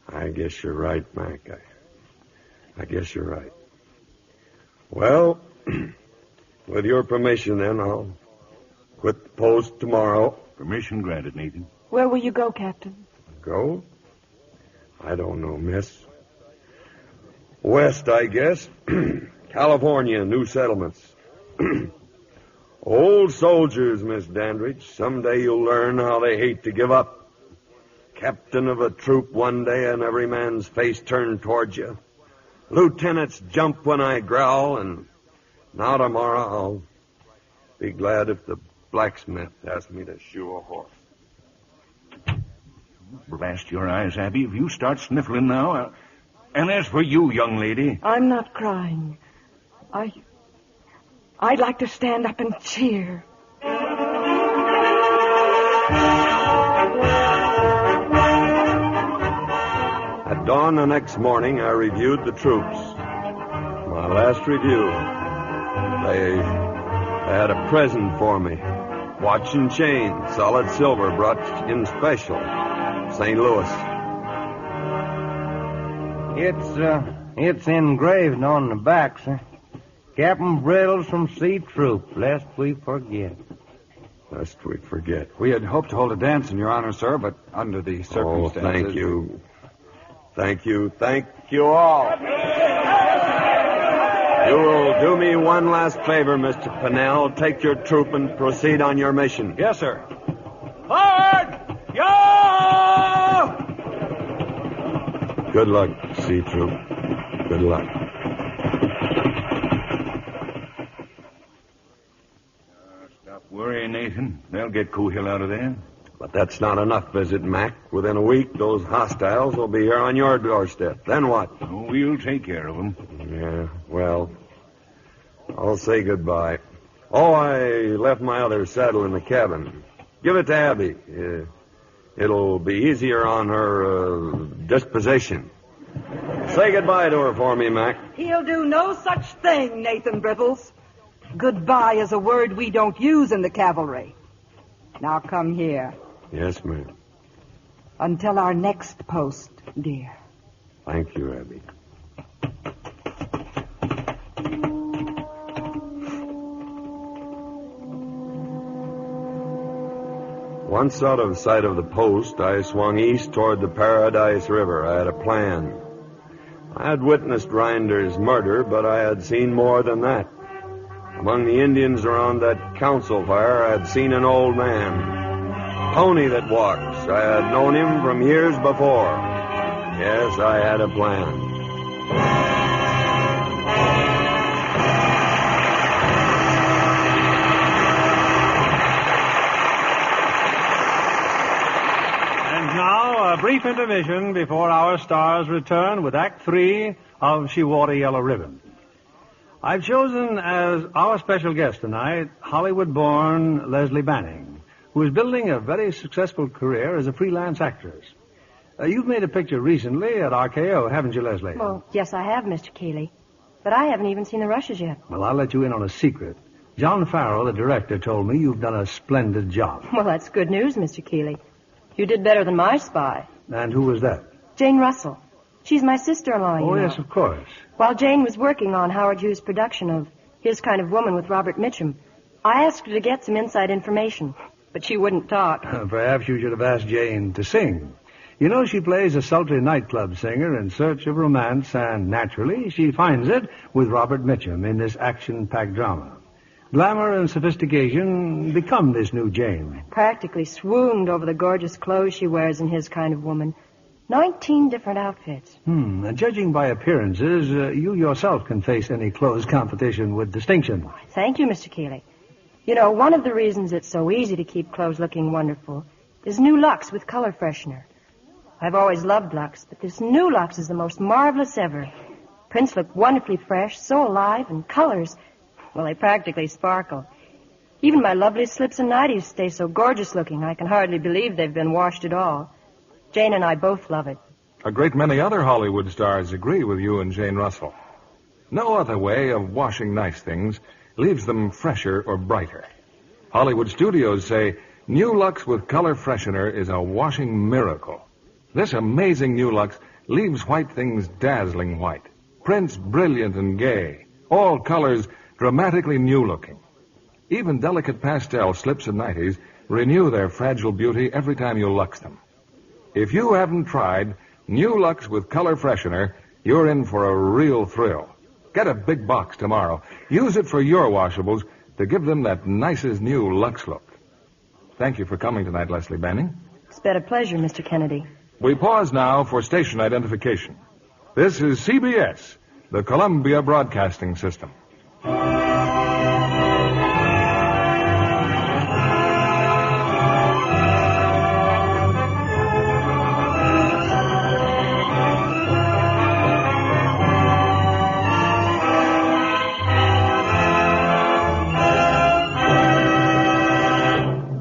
I guess you're right, Mac. I guess you're right. Well, with your permission, then, I'll quit the post tomorrow. Permission granted, Nathan. Where will you go, Captain? Go? I don't know, miss. West, I guess. California, new settlements. Old soldiers, Miss Dandridge. Someday you'll learn how they hate to give up. Captain of a troop one day and every man's face turned towards you. Lieutenants jump when I growl, and now tomorrow I'll be glad if the blacksmith asks me to shoe a horse. Blast your eyes, Abby, if you start sniffling now. And as for you, young lady... I'm not crying. I'd like to stand up and cheer. At dawn the next morning, I reviewed the troops. My last review. They had a present for me. Watch and chain, solid silver, brought in special. St. Louis. It's engraved on the back, sir. Captain Brittles from C Troop, lest we forget. Lest we forget. We had hoped to hold a dance in your honor, sir, but under the circumstances... Oh, thank you. Thank you. Thank you all. You will do me one last favor, Mr. Pennell. Take your troop and proceed on your mission. Yes, sir. Forward! Yo! Good luck, C Troop. Good luck. Stop worrying, Nathan. They'll get Cohill out of there. But that's not enough, is it, Mac? Within a week, those hostiles will be here on your doorstep. Then what? Oh, we'll take care of them. Yeah, well, I'll say goodbye. Oh, I left my other saddle in the cabin. Give it to Abby. It'll be easier on her disposition. Say goodbye to her for me, Mac. He'll do no such thing, Nathan Brittles. Goodbye is a word we don't use in the cavalry. Now come here. Yes, ma'am. Until our next post, dear. Thank you, Abby. Once out of sight of the post, I swung east toward the Paradise River. I had a plan. I had witnessed Reinder's murder, but I had seen more than that. Among the Indians around that council fire, I had seen an old man. Pony that walks. I had known him from years before. Yes, I had a plan. And now, a brief intermission before our stars return with Act 3 of She Wore a Yellow Ribbon. I've chosen as our special guest tonight Hollywood-born Leslie Banning, who is building a very successful career as a freelance actress. You've made a picture recently at RKO, haven't you, Leslie? Well, yes, I have, Mr. Keeley. But I haven't even seen the rushes yet. Well, I'll let you in on a secret. John Farrell, the director, told me you've done a splendid job. Well, that's good news, Mr. Keeley. You did better than my spy. And who was that? Jane Russell. She's my sister-in-law, you know. Yes, of course. While Jane was working on Howard Hughes' production of His Kind of Woman with Robert Mitchum, I asked her to get some inside information, but she wouldn't talk. Perhaps you should have asked Jane to sing. You know, she plays a sultry nightclub singer in search of romance, and naturally, she finds it with Robert Mitchum in this action-packed drama. Glamour and sophistication become this new Jane. Practically swooned over the gorgeous clothes she wears in His Kind of Woman. 19 different outfits. Judging by appearances, you yourself can face any clothes competition with distinction. Thank you, Mr. Keeley. You know, one of the reasons it's so easy to keep clothes looking wonderful is new Lux with color freshener. I've always loved Lux, but this new Lux is the most marvelous ever. Prints look wonderfully fresh, so alive, and colors, well, they practically sparkle. Even my lovely slips and nighties stay so gorgeous looking, I can hardly believe they've been washed at all. Jane and I both love it. A great many other Hollywood stars agree with you and Jane Russell. No other way of washing nice things leaves them fresher or brighter. Hollywood studios say new Lux with color freshener is a washing miracle. This amazing new Lux leaves white things dazzling white, prints brilliant and gay, all colors dramatically new-looking. Even delicate pastel slips and nighties renew their fragile beauty every time you Lux them. If you haven't tried new Lux with color freshener, you're in for a real thrill. Get a big box tomorrow. Use it for your washables to give them that nicest new Lux look. Thank you for coming tonight, Leslie Banning. It's been a pleasure, Mr. Kennedy. We pause now for station identification. This is CBS, the Columbia Broadcasting System.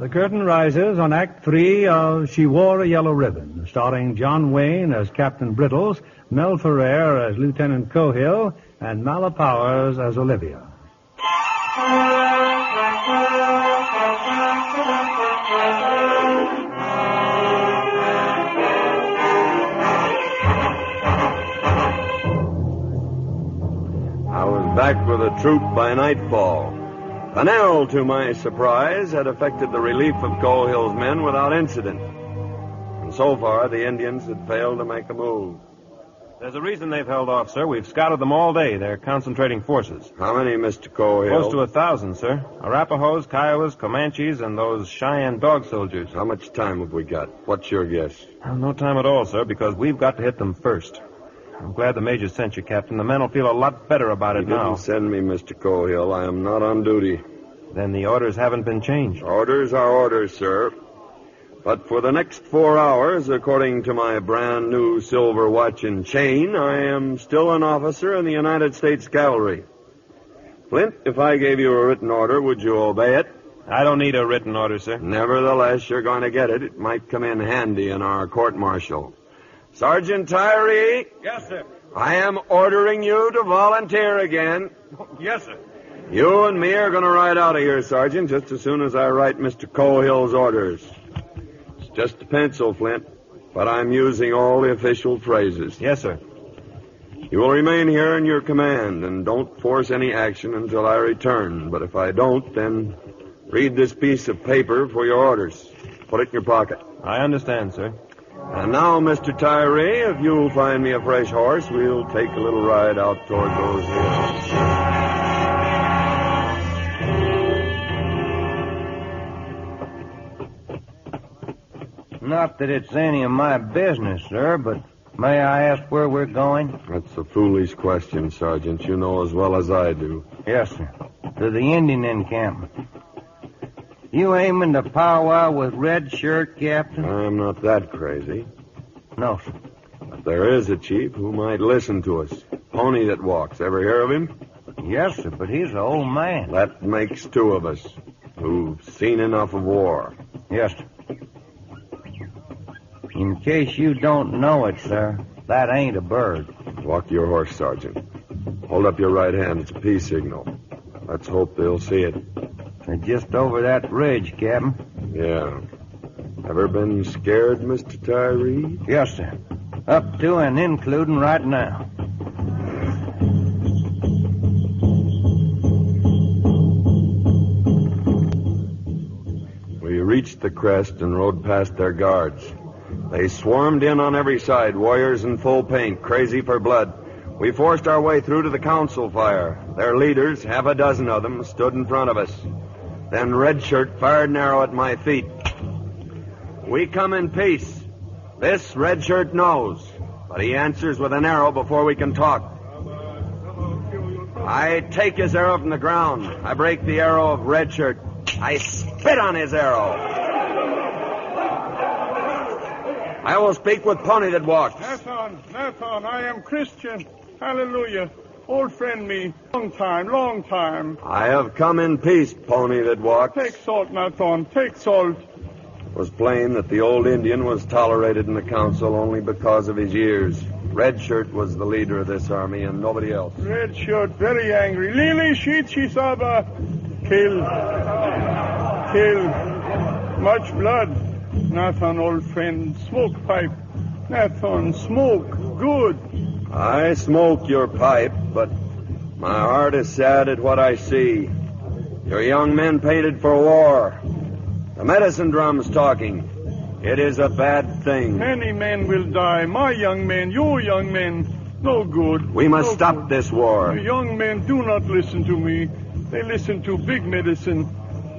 The curtain rises on Act 3 of She Wore a Yellow Ribbon, starring John Wayne as Captain Brittles, Mel Ferrer as Lieutenant Cohill, and Mala Powers as Olivia. I was back with the troop by nightfall. Pennell, to my surprise, had effected the relief of Cohill's men without incident. And so far, the Indians had failed to make a move. There's a reason they've held off, sir. We've scouted them all day. They're concentrating forces. How many, Mr. Cohill? Close to 1,000, sir. Arapahoes, Kiowas, Comanches, and those Cheyenne dog soldiers. How much time have we got? What's your guess? Well, no time at all, sir, because we've got to hit them first. I'm glad the Major sent you, Captain. The men will feel a lot better about it now. Didn't send me, Mr. Cohill. I am not on duty. Then the orders haven't been changed. Orders are orders, sir. But for the next 4 hours, according to my brand new silver watch and chain, I am still an officer in the United States Cavalry. Flint, if I gave you a written order, would you obey it? I don't need a written order, sir. Nevertheless, you're going to get it. It might come in handy in our court-martial. Sergeant Tyree? Yes, sir. I am ordering you to volunteer again. Yes, sir. You and me are going to ride out of here, Sergeant, just as soon as I write Mr. Cohill's orders. It's just a pencil, Flint, but I'm using all the official phrases. Yes, sir. You will remain here in your command, and don't force any action until I return. But if I don't, then read this piece of paper for your orders. Put it in your pocket. I understand, sir. And now, Mr. Tyree, if you'll find me a fresh horse, we'll take a little ride out toward those hills. Not that it's any of my business, sir, but may I ask where we're going? That's a foolish question, Sergeant. You know as well as I do. Yes, sir. To the Indian encampment. You aiming to powwow with Red Shirt, Captain? I'm not that crazy. No, sir. But there is a chief who might listen to us. Pony that walks. Ever hear of him? Yes, sir, but he's an old man. That makes two of us who've seen enough of war. Yes, sir. In case you don't know it, sir, that ain't a bird. Walk your horse, Sergeant. Hold up your right hand. It's a peace signal. Let's hope they'll see it. They're just over that ridge, Captain. Yeah. Ever been scared, Mr. Tyree? Yes, sir. Up to and including right now. We reached the crest and rode past their guards. They swarmed in on every side, warriors in full paint, crazy for blood. We forced our way through to the council fire. Their leaders, half a dozen of them, stood in front of us. Then Red Shirt fired an arrow at my feet. We come in peace. This Red Shirt knows, but he answers with an arrow before we can talk. I take his arrow from the ground. I break the arrow of Red Shirt. I spit on his arrow. I will speak with Pony that walks. Nathan, I am Christian. Hallelujah. Old friend me. Long time. I have come in peace, Pony that walks. Take salt, Nathan. Take salt. It was plain that the old Indian was tolerated in the council only because of his years. Red Shirt was the leader of this army and nobody else. Red Shirt, very angry. Lili, Shichi, Saba. Kill. Much blood. Nathan, old friend, smoke pipe. Nathan, smoke. Good. I smoke your pipe, but my heart is sad at what I see. Your young men painted for war. The medicine drum's talking. It is a bad thing. Many men will die. My young men, your young men. No good. We must stop this war. The young men do not listen to me. They listen to big medicine.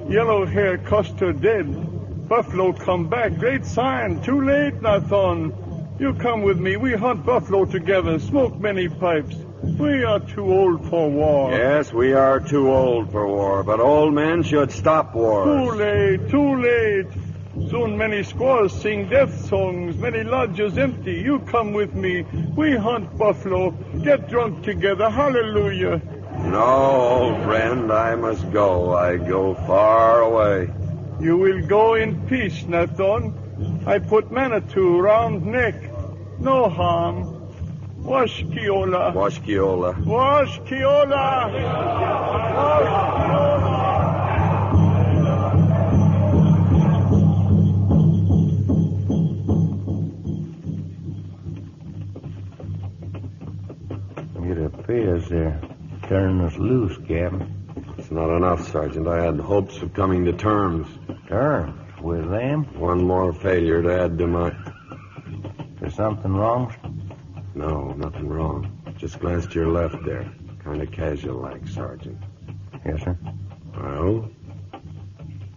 Yellow hair Custer dead. Buffalo come back. Great sign. Too late, Nathan. You come with me. We hunt buffalo together. Smoke many pipes. We are too old for war. Yes, we are too old for war, but old men should stop wars. Too late. Soon many squaws sing death songs. Many lodges empty. You come with me. We hunt buffalo. Get drunk together. Hallelujah. No, old friend, I must go. I go far away. You will go in peace, Nathan. I put Manitou round neck. No harm. Washkiola. Washkiola. Washkiola. It appears they're turning us loose, Captain. It's not enough, Sergeant. I had hopes of coming to terms. Terms? With them? One more failure to add to my... Is something wrong? No, nothing wrong. Just glanced to your left there. Kind of casual-like, Sergeant. Yes, sir. Well?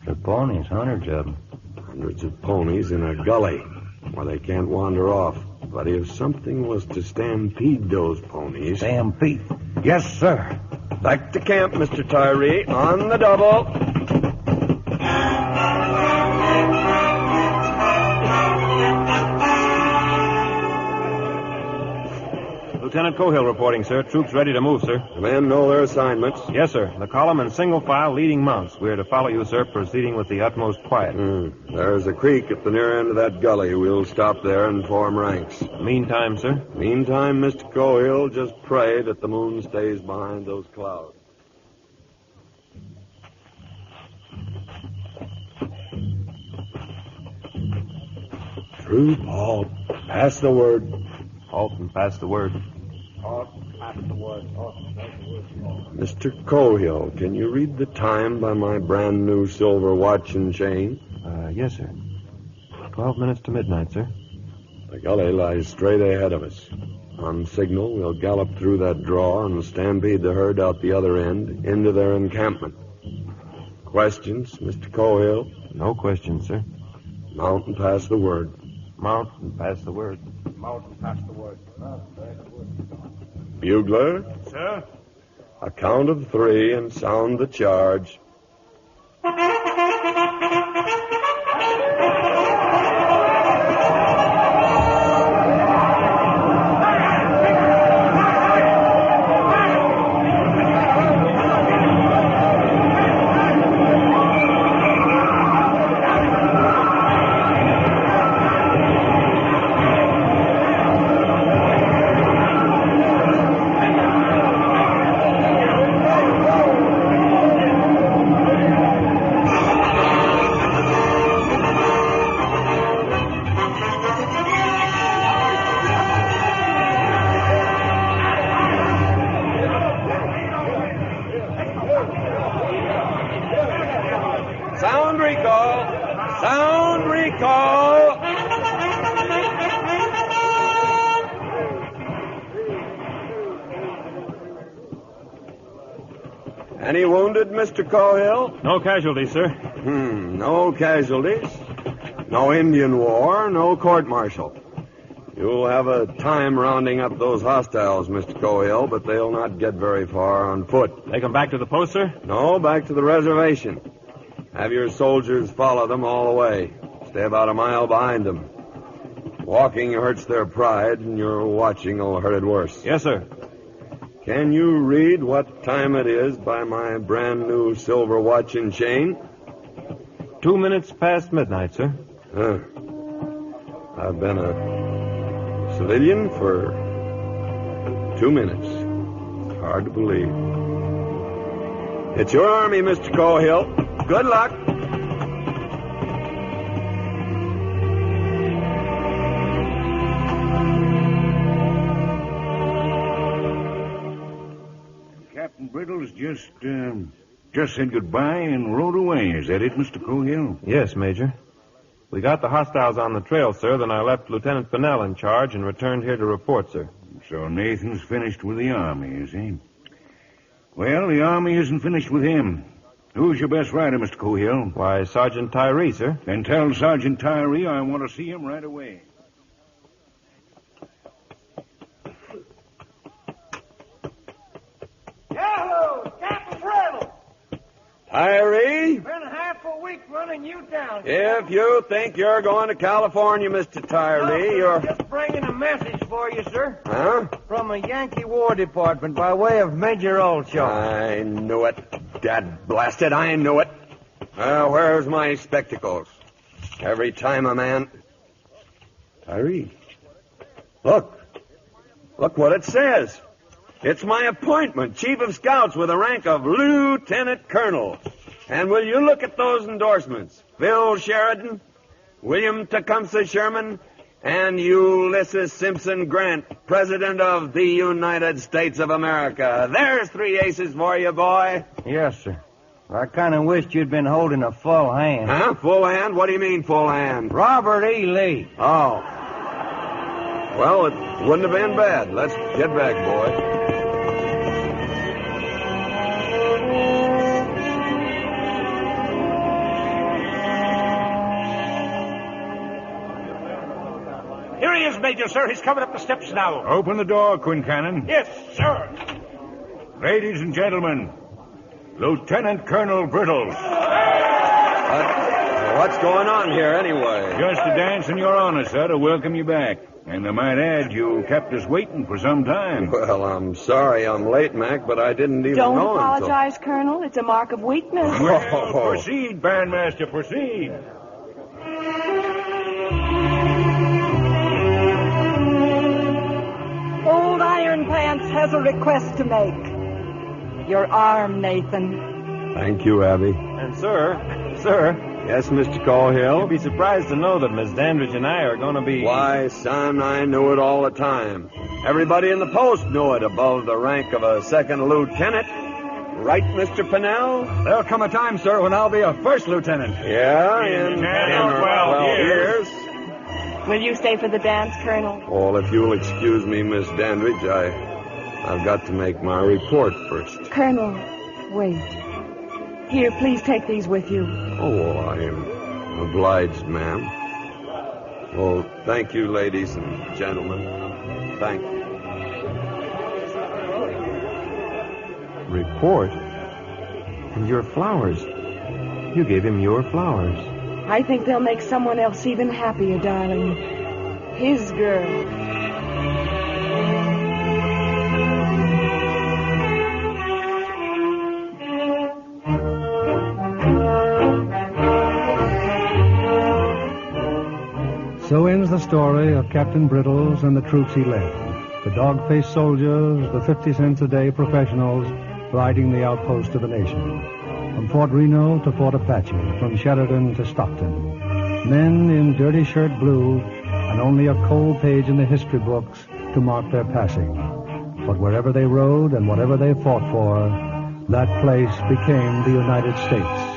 The ponies, hundreds of them. Hundreds of ponies in a gully where they can't wander off. But if something was to stampede those ponies... Stampede? Yes, sir. Back to camp, Mr. Tyree. On the double. Lieutenant Cohill reporting, sir. Troops ready to move, sir. The men know their assignments. Yes, sir. The column in single file leading mounts. We are to follow you, sir, proceeding with the utmost quiet. There's a creek at the near end of that gully. We'll stop there and form ranks. Meantime, sir? Meantime, Mr. Cohill, just pray that the moon stays behind those clouds. Troop, halt. Pass the word. Halt and pass the word. Halt, pass the word. Halt, pass the word. Mr. Cohill, can you read the time by my brand new silver watch and chain? Yes, sir. 12 minutes to midnight, sir. The gully lies straight ahead of us. On signal, we'll gallop through that draw and stampede the herd out the other end into their encampment. Questions, Mr. Cohill? No questions, sir. Mount and pass the word. Mount and pass the word. Mount and pass the word. Bugler? Sir? A count of 3 and sound the charge. Any wounded, Mr. Cohill? No casualties, sir. No casualties. No Indian war, no court-martial. You'll have a time rounding up those hostiles, Mr. Cohill, but they'll not get very far on foot. Take them back to the post, sir? No, back to the reservation. Have your soldiers follow them all the way. Stay about a mile behind them. Walking hurts their pride, and your watching will hurt it worse. Yes, sir. Can you read what time it is by my brand-new silver watch and chain? 2 minutes past midnight, sir. I've been a civilian for 2 minutes. Hard to believe. It's your army, Mr. Cohill. Good luck. Captain Brittles just said goodbye and rode away. Is that it, Mr. Cohill? Yes, Major. We got the hostiles on the trail, sir. Then I left Lieutenant Fennell in charge and returned here to report, sir. So Nathan's finished with the army, is he? Well, the army isn't finished with him. Who's your best rider, Mr. Cohill? Why, Sergeant Tyree, sir. Then tell Sergeant Tyree I want to see him right away. Yahoo! Captain Brittles! Tyree? Been half a week running you down. If you think you're going to California, Mr. Tyree, you're... Just bringing a message for you, sir. Huh? From a Yankee War Department by way of Major Olshaw. I knew it. Dad blasted, I knew it. Where's my spectacles? Every time a man... Tyree. Look. Look what it says. It's my appointment, Chief of Scouts with the rank of Lieutenant Colonel. And will you look at those endorsements? Phil Sheridan, William Tecumseh Sherman, and Ulysses Simpson Grant, President of the United States of America. There's 3 aces for you, boy. Yes, sir. I kind of wished you'd been holding a full hand. Huh? Full hand? What do you mean, full hand? Robert E. Lee. Oh. Well, it wouldn't have been bad. Let's get back, boy. Here he is, Major, sir. He's coming up the steps now. Open the door, Quincannon. Yes, sir. Ladies and gentlemen, Lieutenant Colonel Brittles. What's going on here, anyway? Just a dance in your honor, sir, to welcome you back. And I might add, you kept us waiting for some time. Well, I'm sorry I'm late, Mac, but I didn't even Don't know apologize, Colonel. It's a mark of weakness. Well, proceed, Bandmaster, proceed. Old Iron Pants has a request to make. Your arm, Nathan. Thank you, Abby. And, sir... Yes, Mr. Cohill? You'd be surprised to know that Miss Dandridge and I are going to be... Why, son, I knew it all the time. Everybody in the post knew it above the rank of a second lieutenant. Right, Mr. Pennell? There'll come a time, sir, when I'll be a first lieutenant. Yeah, in 12 years. Will you stay for the dance, Colonel? Well, if you'll excuse me, Miss Dandridge, I've got to make my report first. Colonel, wait. Here, please take these with you. Oh, I am obliged, ma'am. Well, thank you, ladies and gentlemen. Thank you. Report? And your flowers. You gave him your flowers. I think they'll make someone else even happier, darling. His girl. So ends the story of Captain Brittles and the troops he led. The dog-faced soldiers, the 50 cents a day professionals riding the outpost of the nation. From Fort Reno to Fort Apache, from Chesterton to Stockton. Men in dirty shirt blue and only a cold page in the history books to mark their passing. But wherever they rode and whatever they fought for, that place became the United States.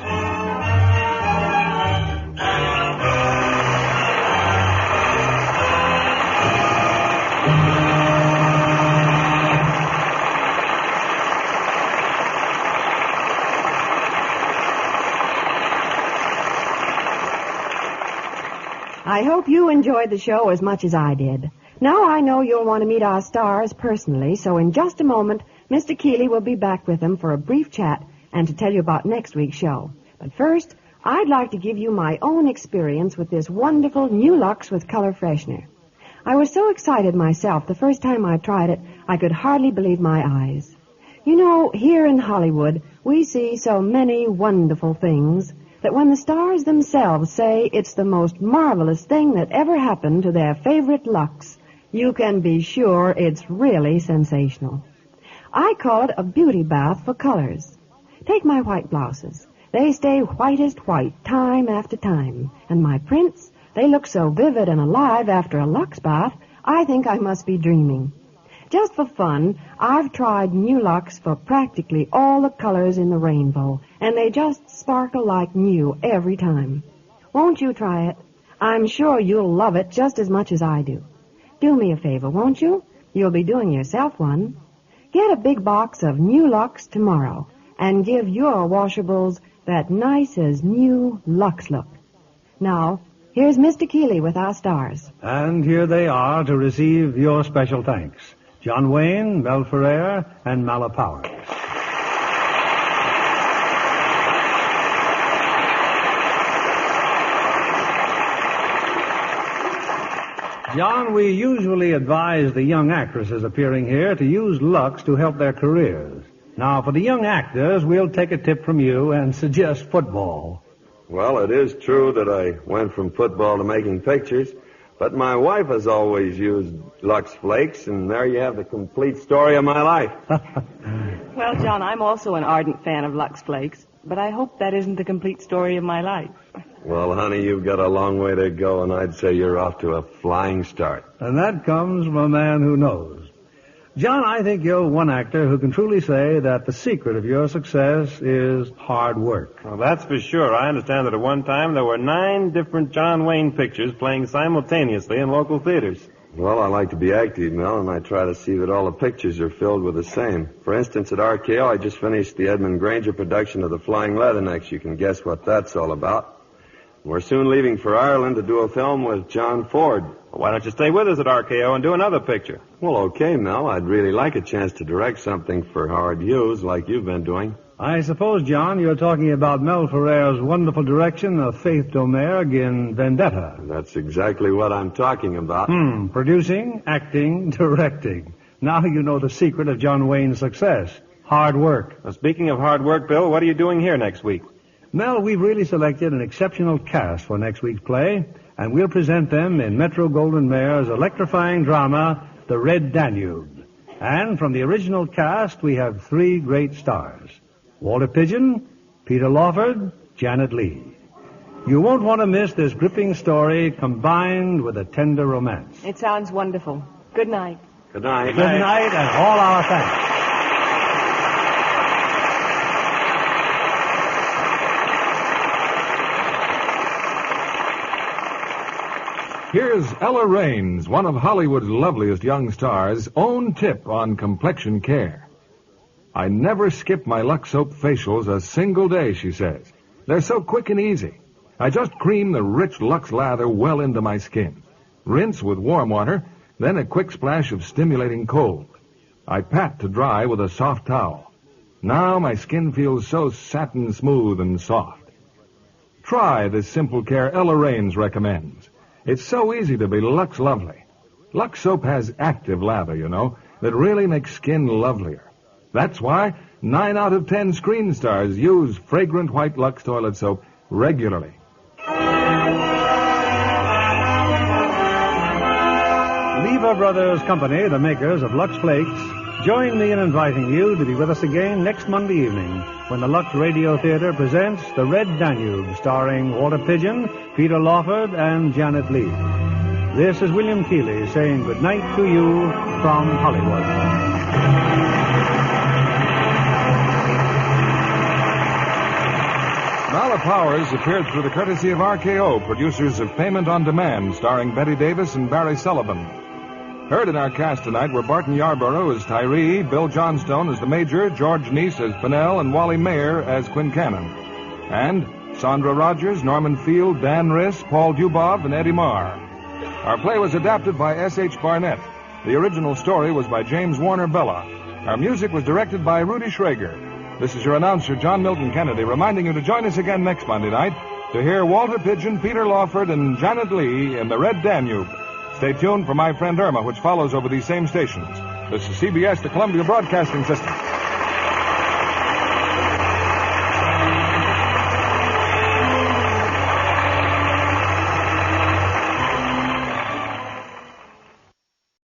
I hope you enjoyed the show as much as I did. Now I know you'll want to meet our stars personally, so in just a moment, Mr. Keeley will be back with them for a brief chat and to tell you about next week's show. But first, I'd like to give you my own experience with this wonderful new Lux with color freshener. I was so excited myself the first time I tried it, I could hardly believe my eyes. You know, here in Hollywood, we see so many wonderful things that when the stars themselves say it's the most marvelous thing that ever happened to their favorite Lux, you can be sure it's really sensational. I call it a beauty bath for colors. Take my white blouses. They stay whitest white time after time. And my prints, they look so vivid and alive after a Lux bath, I think I must be dreaming. Just for fun, I've tried new Lux for practically all the colors in the rainbow, and they just sparkle like new every time. Won't you try it? I'm sure you'll love it just as much as I do. Do me a favor, won't you? You'll be doing yourself one. Get a big box of new Lux tomorrow, and give your washables that nice as new Lux look. Now, here's Mr. Keeley with our stars. And here they are to receive your special thanks. John Wayne, Mel Ferrer, and Mala Powers. John, we usually advise the young actresses appearing here to use Lux to help their careers. Now, for the young actors, we'll take a tip from you and suggest football. Well, it is true that I went from football to making pictures, but my wife has always used Lux Flakes, and there you have the complete story of my life. Well, John, I'm also an ardent fan of Lux Flakes, but I hope that isn't the complete story of my life. Well, honey, you've got a long way to go, and I'd say you're off to a flying start. And that comes from a man who knows. John, I think you're one actor who can truly say that the secret of your success is hard work. Well, that's for sure. I understand that at one time there were 9 different John Wayne pictures playing simultaneously in local theaters. Well, I like to be active, Mel, and I try to see that all the pictures are filled with the same. For instance, at RKO, I just finished the Edmund Granger production of The Flying Leathernecks. You can guess what that's all about. We're soon leaving for Ireland to do a film with John Ford. Well, why don't you stay with us at RKO and do another picture? Well, okay, Mel. I'd really like a chance to direct something for Howard Hughes like you've been doing. I suppose, John, you're talking about Mel Ferrer's wonderful direction of Faith Domergue in Vendetta. That's exactly what I'm talking about. Producing, acting, directing. Now you know the secret of John Wayne's success. Hard work. Well, speaking of hard work, Bill, what are you doing here next week? Mel, we've really selected an exceptional cast for next week's play, and we'll present them in Metro-Goldwyn-Mayer's electrifying drama, The Red Danube. And from the original cast, we have 3 great stars. Walter Pidgeon, Peter Lawford, Janet Leigh. You won't want to miss this gripping story combined with a tender romance. It sounds wonderful. Good night. Good night. Good night, and all our thanks. Here's Ella Raines, one of Hollywood's loveliest young stars, own tip on complexion care. I never skip my Lux Soap facials a single day, she says. They're so quick and easy. I just cream the rich Lux lather well into my skin. Rinse with warm water, then a quick splash of stimulating cold. I pat to dry with a soft towel. Now my skin feels so satin smooth and soft. Try this simple care Ella Raines recommends. It's so easy to be Lux lovely. Lux Soap has active lather, you know, that really makes skin lovelier. That's why 9 out of 10 screen stars use fragrant white Lux toilet soap regularly. Lever Brothers Company, the makers of Lux Flakes, join me in inviting you to be with us again next Monday evening when the Lux Radio Theater presents The Red Danube, starring Walter Pidgeon, Peter Lawford, and Janet Leigh. This is William Keeley saying good night to you from Hollywood. Mala Powers appeared through the courtesy of RKO, producers of Payment on Demand, starring Betty Davis and Barry Sullivan. Heard in our cast tonight were Barton Yarborough as Tyree, Bill Johnstone as the Major, George Neese as Pinnell, and Wally Mayer as Quincannon. And Sandra Rogers, Norman Field, Dan Riss, Paul Dubov, and Eddie Marr. Our play was adapted by S.H. Barnett. The original story was by James Warner Bella. Our music was directed by Rudy Schrager. This is your announcer, John Milton Kennedy, reminding you to join us again next Monday night to hear Walter Pidgeon, Peter Lawford, and Janet Lee in The Red Danube. Stay tuned for My Friend Irma, which follows over these same stations. This is CBS, the Columbia Broadcasting System.